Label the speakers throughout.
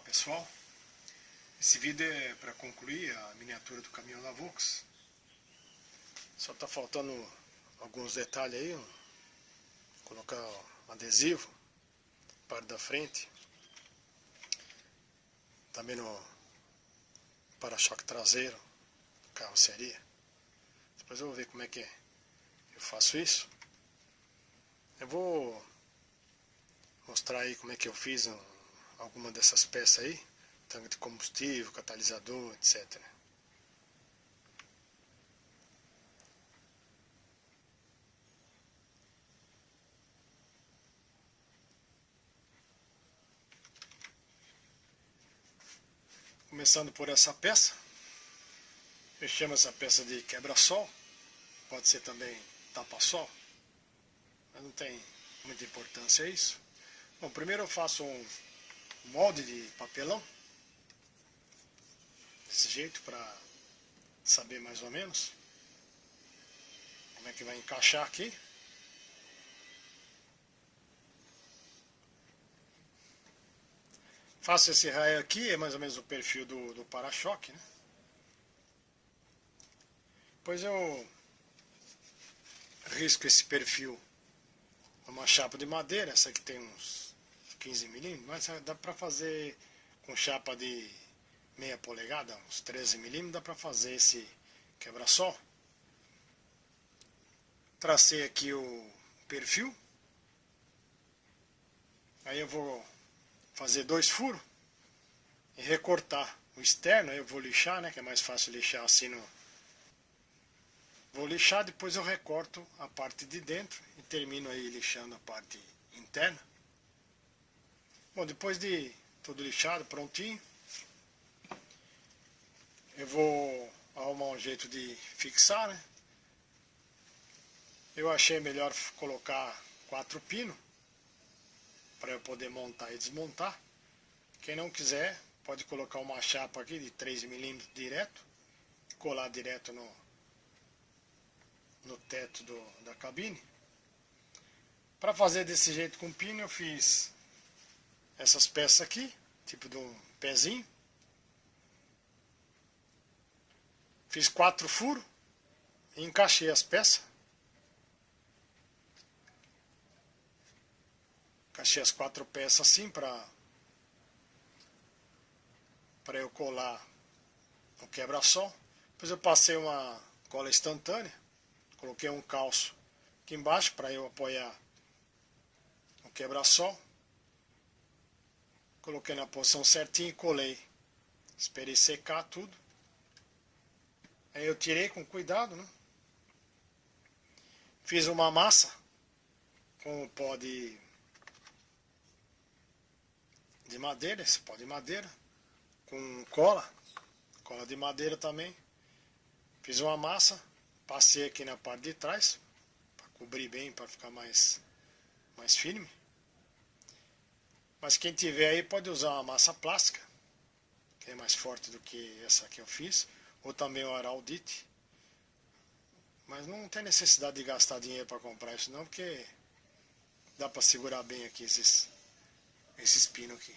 Speaker 1: pessoal, esse vídeo é para concluir a miniatura do caminhão da Volks. Só está faltando alguns detalhes aí, colocar um adesivo, parte da frente, também no para-choque traseiro, carroceria. Depois eu vou ver como é que eu faço isso. Eu vou mostrar aí como é que eu fiz alguma dessas peças aí, tanque de combustível, catalisador, etc. Começando por essa peça, eu chamo essa peça de quebra-sol, pode ser também tapa-sol, mas não tem muita importância isso. Bom, primeiro eu faço um molde de papelão, desse jeito, para saber mais ou menos como é que vai encaixar aqui. Faço esse raio aqui, é mais ou menos o perfil do para-choque, né? Depois eu risco esse perfil numa chapa de madeira, essa aqui tem uns 15 milímetros, mas dá para fazer com chapa de meia polegada, uns 13 milímetros, dá para fazer esse quebra-sol. Tracei aqui o perfil, aí eu vou fazer 2 furos e recortar o externo. Aí eu vou lixar, né, que é mais fácil lixar assim Vou lixar, depois eu recorto a parte de dentro e termino aí lixando a parte interna. Bom, depois de tudo lixado, prontinho, eu vou arrumar um jeito de fixar, né? Eu achei melhor colocar 4 pinos para eu poder montar e desmontar. Quem não quiser, pode colocar uma chapa aqui de 3 milímetros direto, colar direto no teto da cabine. Para fazer desse jeito com pino, eu fiz essas peças aqui, tipo de um pezinho. Fiz 4 furos e encaixei as peças. Encaixei as 4 peças assim para eu colar o quebra-sol. Depois eu passei uma cola instantânea, coloquei um calço aqui embaixo para eu apoiar o quebra-sol. Coloquei na posição certinha e colei. Esperei secar tudo. Aí eu tirei com cuidado, né? Fiz uma massa com o pó de madeira, esse pó de madeira, com cola de madeira também. Fiz uma massa, passei aqui na parte de trás, para cobrir bem, para ficar mais firme. Mas quem tiver aí pode usar uma massa plástica, que é mais forte do que essa que eu fiz, ou também o Araldite. Mas não tem necessidade de gastar dinheiro para comprar isso não, porque dá para segurar bem aqui esses pinos aqui.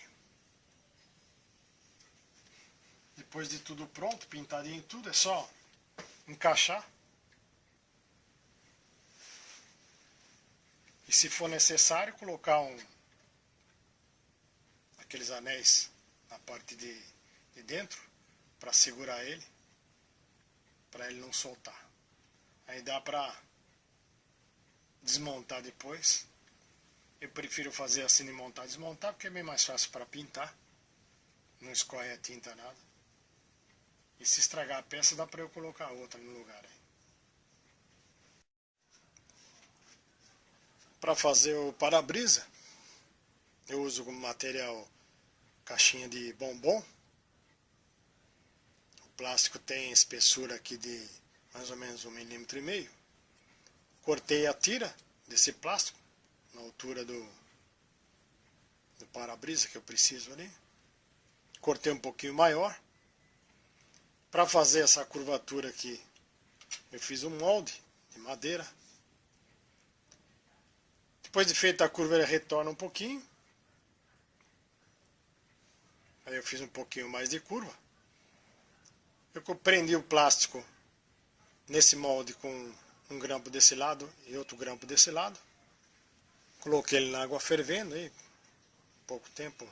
Speaker 1: Depois de tudo pronto, pintadinho e tudo, é só encaixar. E se for necessário, colocar aqueles anéis na parte de dentro para segurar ele, para ele não soltar. Aí dá para desmontar depois. Eu prefiro fazer assim de montar e desmontar, porque é bem mais fácil para pintar. Não escorre a tinta nada. E se estragar a peça, dá para eu colocar outra no lugar. Para fazer o para-brisa, eu uso como material caixinha de bombom. O plástico tem espessura aqui de mais ou menos 1,5 milímetros. Cortei a tira desse plástico na altura do para-brisa que eu preciso ali. Cortei um pouquinho maior. Para fazer essa curvatura aqui, eu fiz um molde de madeira. Depois de feita a curva, ele retorna um pouquinho. Aí eu fiz um pouquinho mais de curva. Eu prendi o plástico nesse molde com um grampo desse lado e outro grampo desse lado. Coloquei ele na água fervendo, aí, pouco tempo,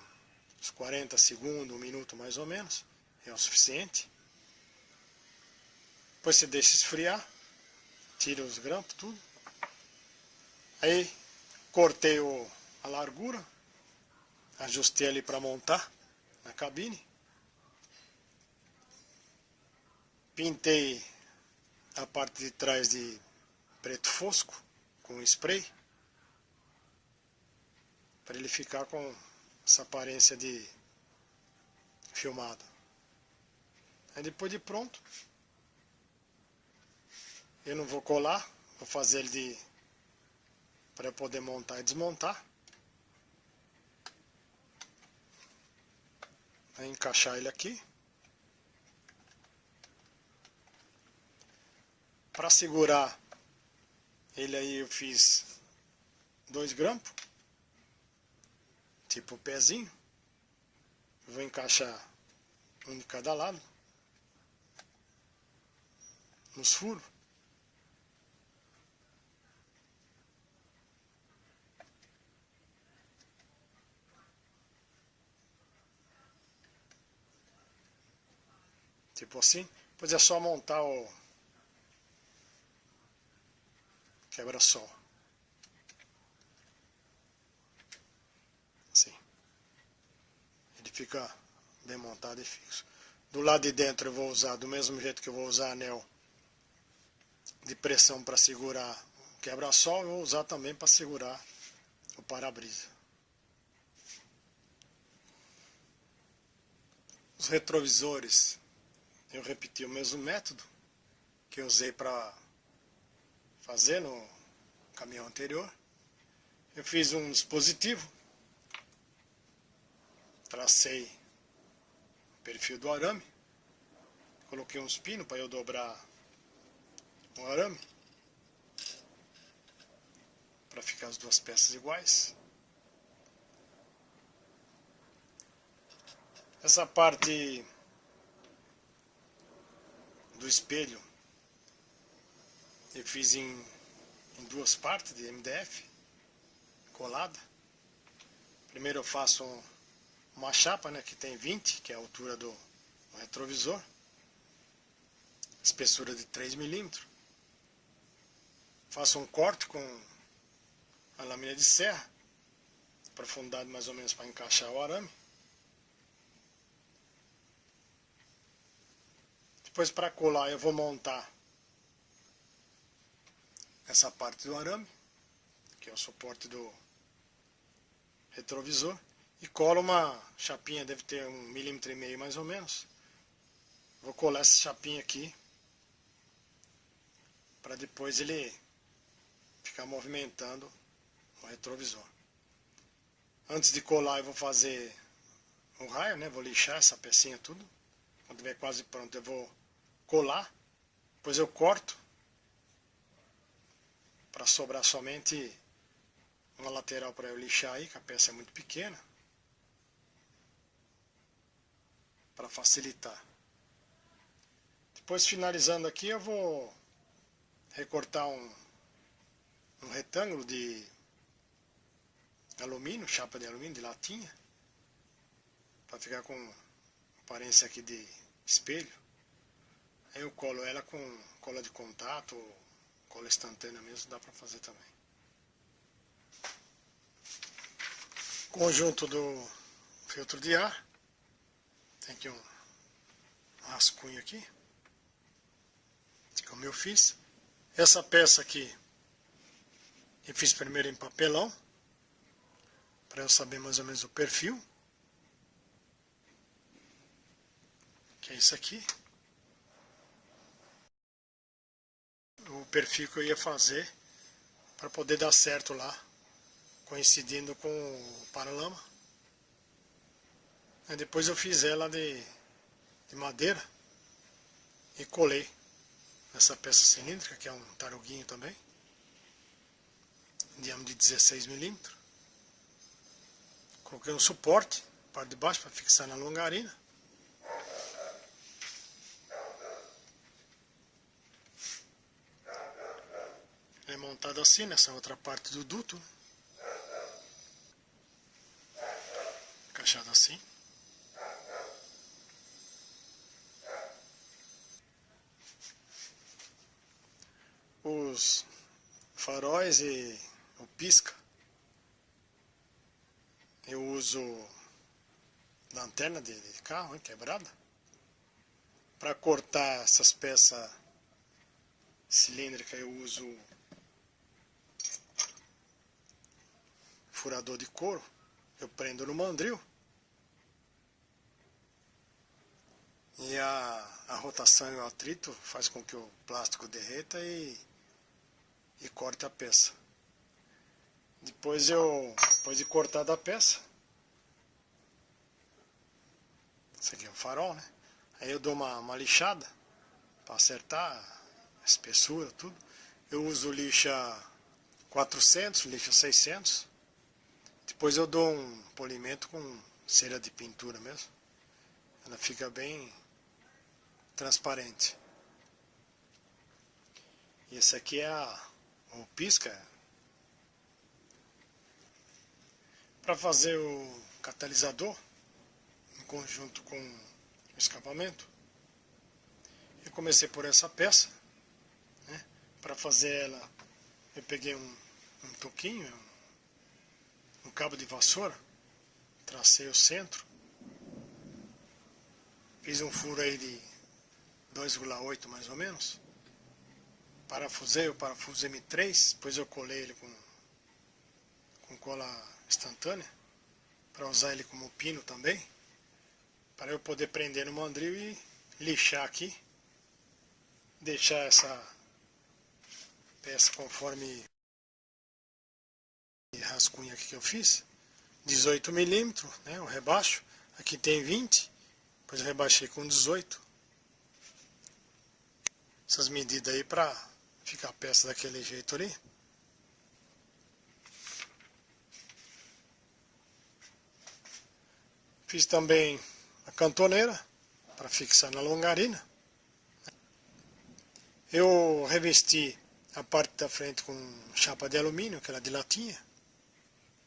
Speaker 1: uns 40 segundos, 1 minuto mais ou menos, é o suficiente. Depois você deixa esfriar, tira os grampos, tudo. Aí cortei a largura, ajustei ali para montar na cabine. Pintei a parte de trás de preto fosco com spray, para ele ficar com essa aparência de filmado. Aí depois de pronto, eu não vou colar, vou fazer ele para eu poder montar e desmontar. Aí encaixar ele aqui. Para segurar ele aí eu fiz 2 grampos, tipo o pezinho. Eu vou encaixar um de cada lado, nos furos. Tipo assim. Depois é só montar o quebra-sol. Assim. Ele fica bem montado e fixo. Do lado de dentro eu vou usar, do mesmo jeito que eu vou usar anel de pressão para segurar o quebra-sol, eu vou usar também para segurar o para-brisa. Os retrovisores, eu repeti o mesmo método que eu usei para fazer no caminhão anterior. Eu fiz um dispositivo, tracei o perfil do arame, coloquei uns pinos para eu dobrar o arame, para ficar as duas peças iguais. Essa parte do espelho eu fiz em 2 partes de MDF colada. Primeiro eu faço uma chapa, né, que tem 20, que é a altura do retrovisor, espessura de 3 milímetros. Faço um corte com a lâmina de serra, profundidade mais ou menos para encaixar o arame. Depois, para colar, eu vou montar essa parte do arame, que é o suporte do retrovisor, e colo uma chapinha, deve ter 1,5 milímetro mais ou menos. Vou colar essa chapinha aqui, para depois ele ficar movimentando o retrovisor. Antes de colar eu vou fazer um raio, né? Vou lixar essa pecinha tudo. Quando estiver quase pronto eu vou colar, depois eu corto para sobrar somente uma lateral para eu lixar aí, que a peça é muito pequena, para facilitar. Depois, finalizando aqui, eu vou recortar um retângulo de alumínio, chapa de alumínio, de latinha, para ficar com aparência aqui de espelho. Aí eu colo ela com cola de contato, ou cola instantânea mesmo, dá para fazer também. Conjunto do filtro de ar. Tem aqui um rascunho aqui, como eu fiz. Essa peça aqui eu fiz primeiro em papelão, para eu saber mais ou menos o perfil, que é isso aqui. O perfil que eu ia fazer para poder dar certo lá, coincidindo com o paralama. Aí depois eu fiz ela de madeira e colei nessa peça cilíndrica, que é um taruguinho também, diâmetro de 16 milímetros. Coloquei um suporte parte de baixo para fixar na longarina. Ele é montado assim nessa outra parte do duto, encaixado assim. Os faróis e o pisca, eu uso lanterna de carro, hein, quebrada, para cortar essas peças cilíndricas. Eu uso furador de couro, eu prendo no mandril e a rotação e o atrito faz com que o plástico derreta e corte a peça. Depois de cortada a peça, esse aqui é o farol, né? Aí eu dou uma lixada para acertar a espessura, tudo. Eu uso lixa 400, lixa 600. Depois eu dou um polimento com cera de pintura mesmo. Ela fica bem transparente. E esse aqui é o pisca. Para fazer o catalisador, em conjunto com o escapamento, eu comecei por essa peça, né? Para fazer ela, eu peguei um toquinho, um cabo de vassoura, tracei o centro, fiz um furo aí de 2,8 mais ou menos, parafusei o parafuso M3, depois eu colei ele com cola instantânea, para usar ele como pino também, para eu poder prender no mandril e lixar aqui, deixar essa peça conforme rascunho aqui que eu fiz, 18 milímetros, né, o rebaixo, aqui tem 20, depois eu rebaixei com 18, essas medidas aí para ficar a peça daquele jeito ali. Fiz também a cantoneira para fixar na longarina. Eu revesti a parte da frente com chapa de alumínio, aquela de latinha.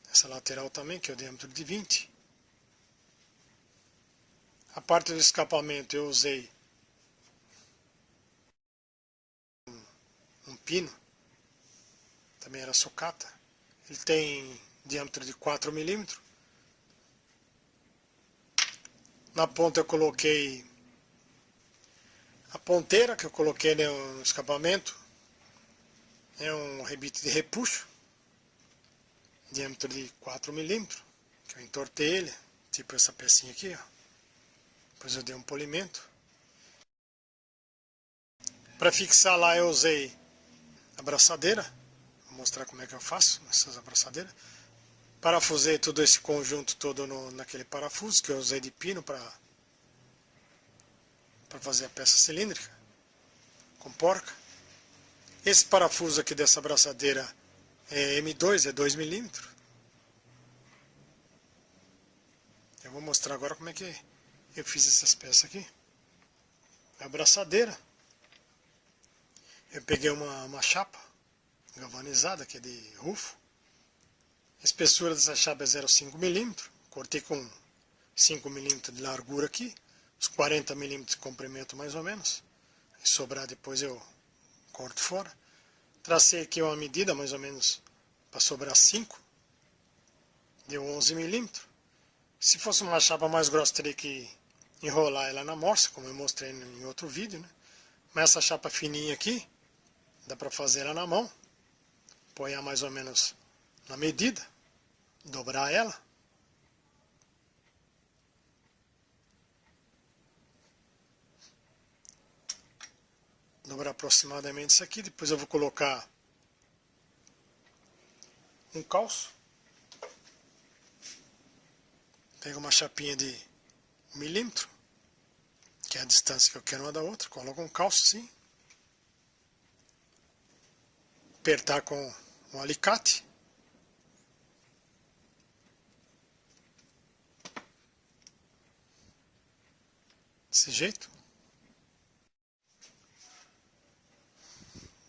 Speaker 1: Essa lateral também, que é o diâmetro de 20. A parte do escapamento eu usei um pino, também era sucata. Ele tem diâmetro de 4 milímetros. Na ponta eu coloquei a ponteira que eu coloquei no escapamento. É um rebite de repuxo, diâmetro de 4 milímetros, que eu entortei ele, tipo essa pecinha aqui, ó. Depois eu dei um polimento. Para fixar lá eu usei a abraçadeira, vou mostrar como é que eu faço essas abraçadeiras. Parafusei todo esse conjunto todo naquele parafuso que eu usei de pino para fazer a peça cilíndrica, com porca. Esse parafuso aqui dessa abraçadeira é M2, é 2 milímetros. Eu vou mostrar agora como é que eu fiz essas peças aqui. A abraçadeira, eu peguei uma chapa galvanizada, que é de rufo. A espessura dessa chapa é 0,5 milímetros. Cortei com 5 milímetros de largura aqui, uns 40 milímetros de comprimento mais ou menos. Se sobrar depois eu corto fora. Tracei aqui uma medida mais ou menos para sobrar 5. Deu 11 milímetros. Se fosse uma chapa mais grossa, teria que enrolar ela na morsa, como eu mostrei em outro vídeo, né? Mas essa chapa fininha aqui, dá para fazer ela na mão. Apoiar mais ou menos na medida, dobrar ela. Dobrar aproximadamente isso aqui, depois eu vou colocar um calço. Pego uma chapinha de 1 milímetro, que é a distância que eu quero uma da outra, coloco um calço assim. Apertar com um alicate. desse jeito.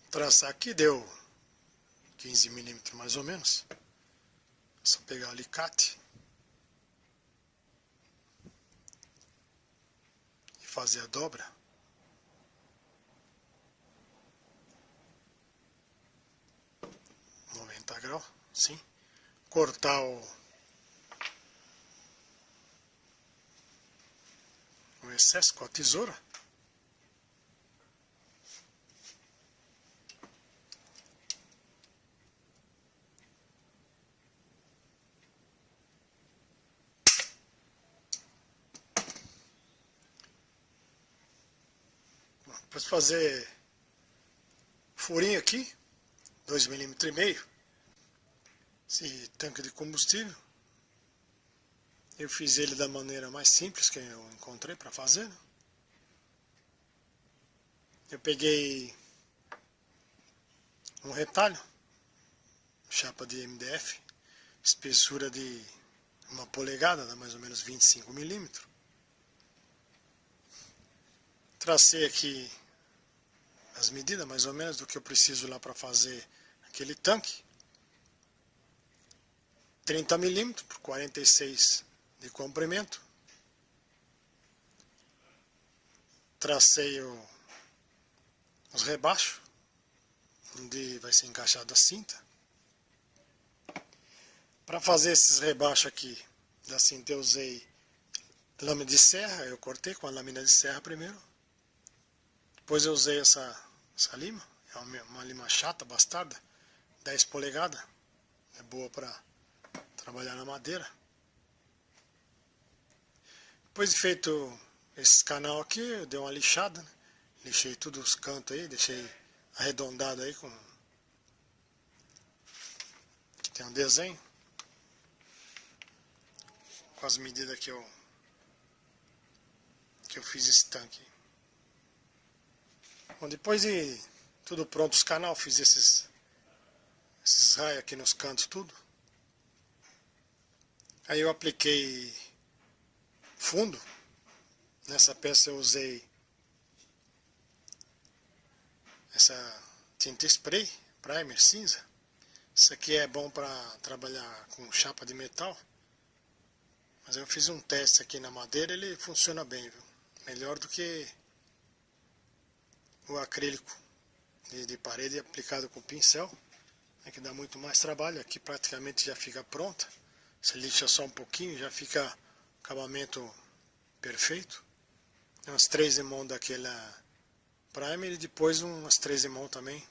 Speaker 1: Traçar aqui deu 15 milímetros mais ou menos. É só pegar o alicate e fazer a dobra. Graus, sim. Cortar o excesso com a tesoura. Depois fazer furinho aqui, 2,5 milímetros. Esse tanque de combustível. Eu fiz ele da maneira mais simples que eu encontrei para fazer. Eu peguei um retalho, chapa de MDF, espessura de 1 polegada, dá mais ou menos 25 milímetros. Tracei aqui as medidas mais ou menos do que eu preciso lá para fazer aquele tanque. 30 milímetros por 46 de comprimento. Tracei os rebaixos, onde vai ser encaixada a cinta. Para fazer esses rebaixos aqui da cinta eu usei lâmina de serra, eu cortei com a lâmina de serra primeiro. Depois eu usei essa lima, é uma lima chata, bastarda, 10 polegadas, é boa para trabalhar na madeira. Depois de feito esse canal aqui, eu dei uma lixada, né? Lixei todos os cantos aí, deixei arredondado aí com... Aqui tem um desenho com as medidas que eu fiz esse tanque. Bom, depois de tudo pronto os canal, fiz esses raios aqui nos cantos tudo. Aí eu apliquei fundo. Nessa peça eu usei essa tinta spray, primer cinza. Isso aqui é bom para trabalhar com chapa de metal. Mas eu fiz um teste aqui na madeira, ele funciona bem, viu? Melhor do que o acrílico de parede aplicado com pincel. É que dá muito mais trabalho. Aqui praticamente já fica pronta. Você lixa só um pouquinho, já fica acabamento perfeito. Tem umas 3 mãos daquela primer e depois umas 3 mãos também,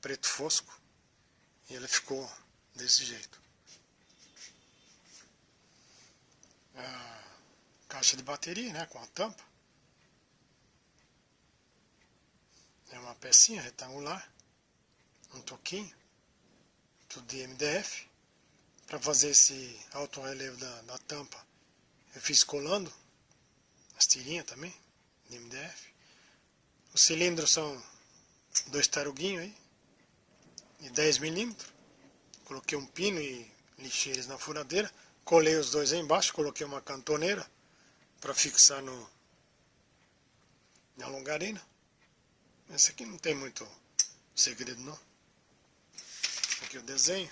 Speaker 1: preto fosco. E ela ficou desse jeito. A caixa de bateria, né, com a tampa. É uma pecinha retangular, um toquinho, tudo de MDF. Para fazer esse alto relevo da tampa, eu fiz colando as tirinhas também, de MDF. Os cilindros são 2 taruguinhos aí, de 10 milímetros. Coloquei um pino e lixei eles na furadeira. Colei os dois aí embaixo, coloquei uma cantoneira para fixar na longarina. Esse aqui não tem muito segredo não. Aqui o desenho.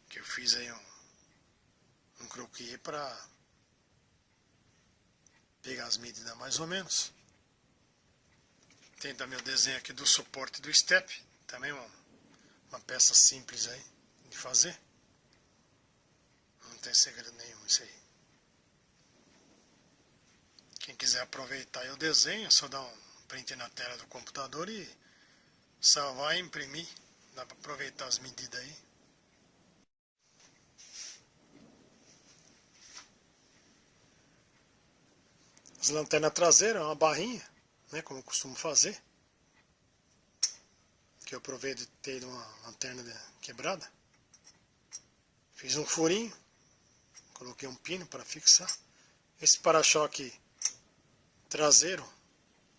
Speaker 1: Que eu fiz aí um croquis para pegar as medidas mais ou menos. Tem também o desenho aqui do suporte do step. Também uma peça simples aí de fazer. Não tem segredo nenhum isso aí. Quem quiser aproveitar aí o desenho, é só dar um print na tela do computador e salvar e imprimir. Dá para aproveitar as medidas aí. As lanternas traseiras, uma barrinha, né, como eu costumo fazer. Que eu aproveitei de uma lanterna quebrada. Fiz um furinho, coloquei um pino para fixar. Esse para-choque traseiro,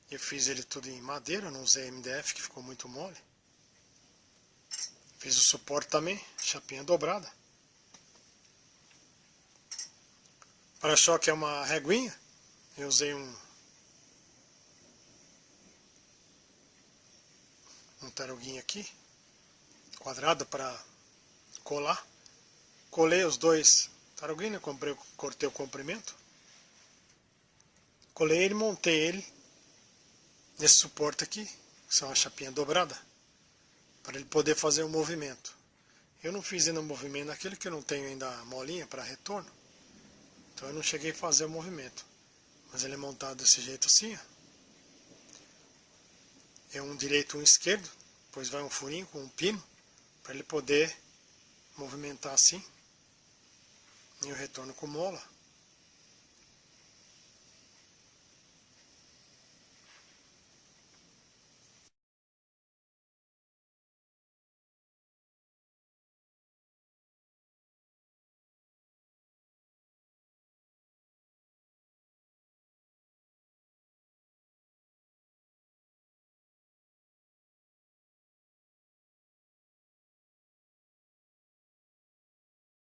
Speaker 1: eu fiz ele tudo em madeira, não usei MDF que ficou muito mole. Fiz o suporte também, chapinha dobrada. para-choque é uma reguinha. Eu usei um taruguinho aqui, quadrado, para colar. Colei os dois taruguinhos, cortei o comprimento. Colei ele e montei ele nesse suporte aqui, que são uma chapinha dobrada, para ele poder fazer o movimento. Eu não fiz ainda o movimento naquele que eu não tenho ainda a molinha para retorno, então eu não cheguei a fazer o movimento. Mas ele é montado desse jeito assim, ó. É um direito e um esquerdo, depois vai um furinho com um pino, para ele poder movimentar assim. E o retorno com mola.